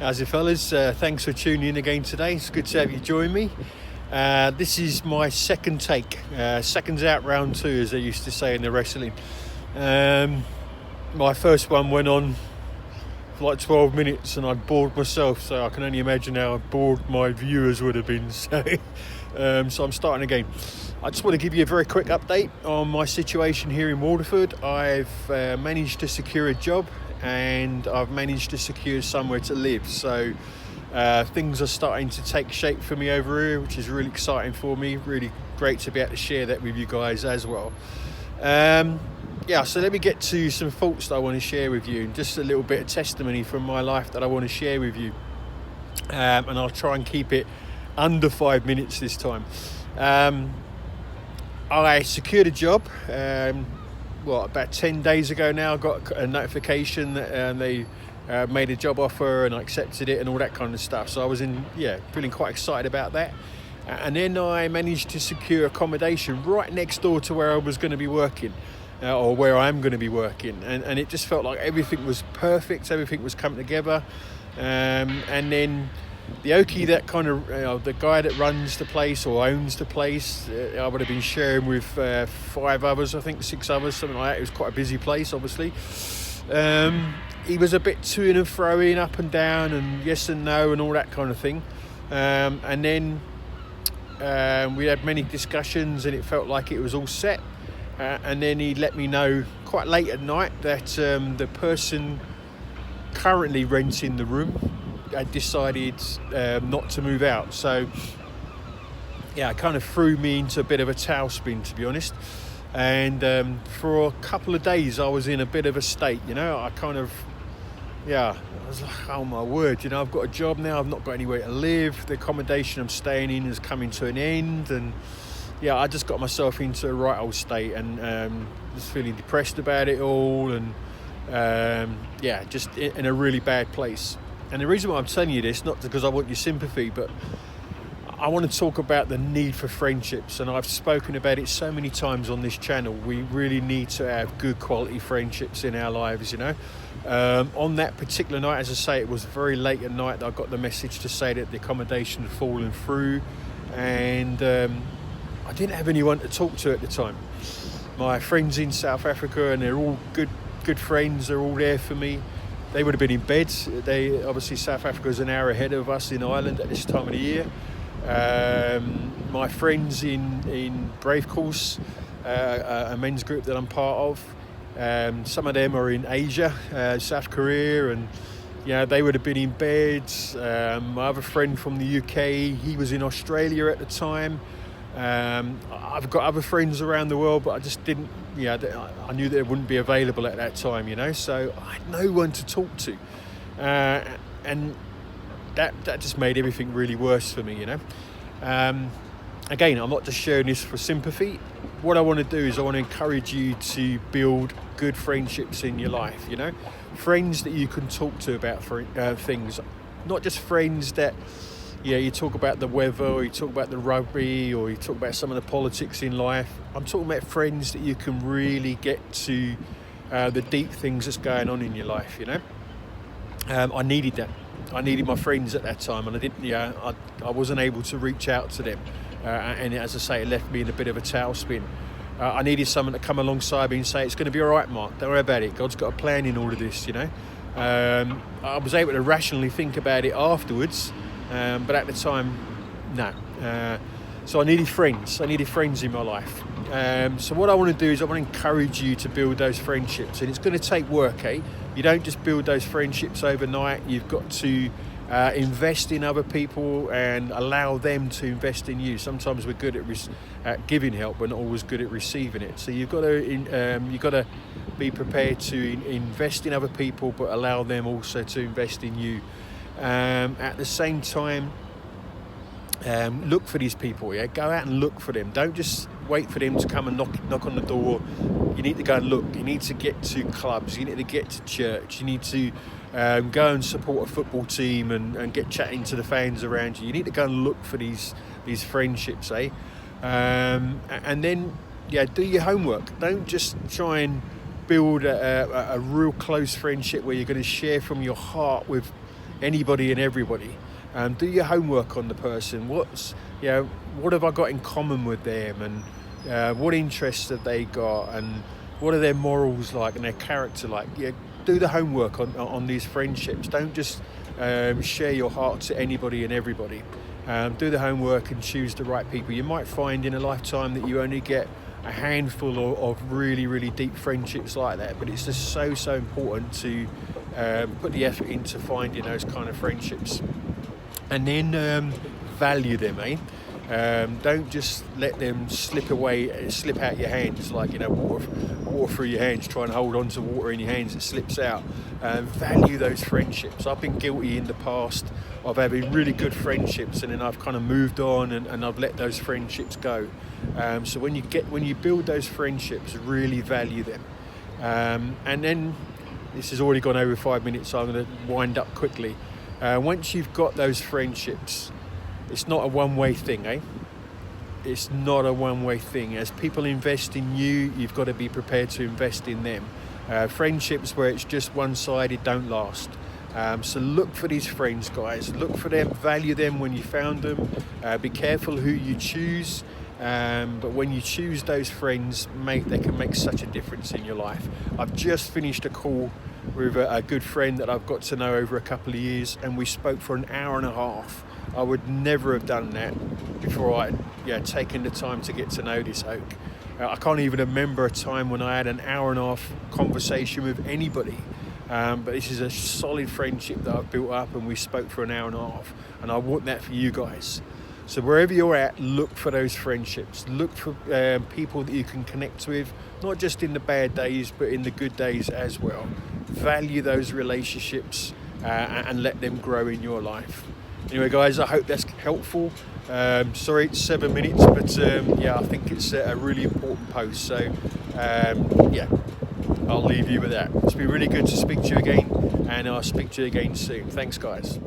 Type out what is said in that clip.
How's it, fellas? Thanks for tuning in again today. It's good to have you join me. This is my second take. Seconds out, round two, as they used to say in the wrestling. My first one went on for like 12 minutes and I bored myself, so I can only imagine how bored my viewers would have been. So I'm starting again. I just want to give you a very quick update on my situation here in Waterford. I've managed to secure a job and I've managed to secure somewhere to live. So things are starting to take shape for me over here, which is really exciting for me. Really great to be able to share that with you guys as well. So let me get to some thoughts that I want to share with you, and just a little bit of testimony from my life that I want to share with you. And I'll try and keep it under 5 minutes this time. I secured a job. About 10 days ago now, I got a notification that they made a job offer and I accepted it and all that kind of stuff. So I was feeling quite excited about that. And then I managed to secure accommodation right next door to where I was going to be working, or where I'm going to be working. And it just felt like everything was perfect, everything was coming together. And then the Okie, that kind of, the guy that runs the place or owns the place, I would have been sharing with 5 others, I think 6 others, something like that. It was quite a busy place, obviously. He was a bit to and fro-ing, up and down, and yes and no, and all that kind of thing. And then we had many discussions, and it felt like it was all set. And then he let me know quite late at night that the person currently renting the room had decided not to move out. So it kind of threw me into a bit of a tailspin, to be honest. And for a couple of days I was in a bit of a state, I was like, oh my word, I've got a job now, I've not got anywhere to live, the accommodation I'm staying in is coming to an end, and I just got myself into a right old state, and was feeling depressed about it all, and just in a really bad place. And the reason why I'm telling you this, not because I want your sympathy, but I want to talk about the need for friendships. And I've spoken about it so many times on this channel. We really need to have good quality friendships in our lives, On that particular night, as I say, it was very late at night that I got the message to say that the accommodation had fallen through. And I didn't have anyone to talk to at the time. My friends in South Africa, and they're all good friends, they're all there for me. They would have been in bed. South Africa is an hour ahead of us in Ireland at this time of the year. My friends in Brave Course, a men's group that I'm part of, some of them are in Asia, South Korea, and they would have been in bed. My other friend from the UK, he was in Australia at the time. I've got other friends around the world, but I just didn't, I knew that it wouldn't be available at that time, so I had no one to talk to, and that just made everything really worse for me. Again, I'm not just sharing this for sympathy. What I want to do is I want to encourage you to build good friendships in your life, friends that you can talk to about things, not just friends that you talk about the weather, or you talk about the rugby, or you talk about some of the politics in life. I'm talking about friends that you can really get to the deep things that's going on in your life, I needed that. I needed my friends at that time, and I didn't. I wasn't able to reach out to them, and as I say, it left me in a bit of a tailspin. I needed someone to come alongside me and say, "It's going to be all right, Mark. Don't worry about it. God's got a plan in all of this." I was able to rationally think about it afterwards. But at the time, no. So I needed friends. I needed friends in my life. So what I want to do is I want to encourage you to build those friendships. And it's going to take work, eh? You don't just build those friendships overnight. You've got to invest in other people and allow them to invest in you. Sometimes we're good at giving help, but not always good at receiving it. So you've got to be prepared to invest in other people, but allow them also to invest in you. At the same time, look for these people. Go out and look for them. Don't just wait for them to come and knock on the door. You need to go and look. You need to get to clubs. You need to get to church. You need to go and support a football team and get chatting to the fans around you. You need to go and look for these friendships, and then do your homework. Don't just try and build a real close friendship where you're going to share from your heart with anybody and everybody. Do your homework on the person. What have I got in common with them, and what interests have they got, and what are their morals like and their character like? Do the homework on these friendships. Don't just share your heart to anybody and everybody. Do the homework and choose the right people. You might find in a lifetime that you only get a handful of really, really deep friendships like that, but it's just so important to put the effort into finding those kind of friendships, and then value them, don't just let them slip out your hands like water through your hands, trying to hold on to water in your hands, it slips out. Value those friendships. I've been guilty in the past of having really good friendships, and then I've kind of moved on and I've let those friendships go. So when you build those friendships, really value them. And then, this has already gone over 5 minutes, so I'm going to wind up quickly. Once you've got those friendships, it's not a one-way thing, It's not a one-way thing. As people invest in you, you've got to be prepared to invest in them. Friendships where it's just one-sided don't last. So look for these friends, guys. Look for them, value them when you found them. Be careful who you choose. But when you choose those friends, they can make such a difference in your life. I've just finished a call with a good friend that I've got to know over a couple of years, and we spoke for an hour and a half. I would never have done that before I'd taken the time to get to know this oak. I can't even remember a time when I had an hour and a half conversation with anybody. But this is a solid friendship that I've built up, and we spoke for an hour and a half, and I want that for you guys. So wherever you're at, look for those friendships. Look for people that you can connect with, not just in the bad days, but in the good days as well. Value those relationships and let them grow in your life. Anyway, guys, I hope that's helpful. Sorry it's 7 minutes, but I think it's a really important post. So I'll leave you with that. It's been really good to speak to you again, and I'll speak to you again soon. Thanks, guys.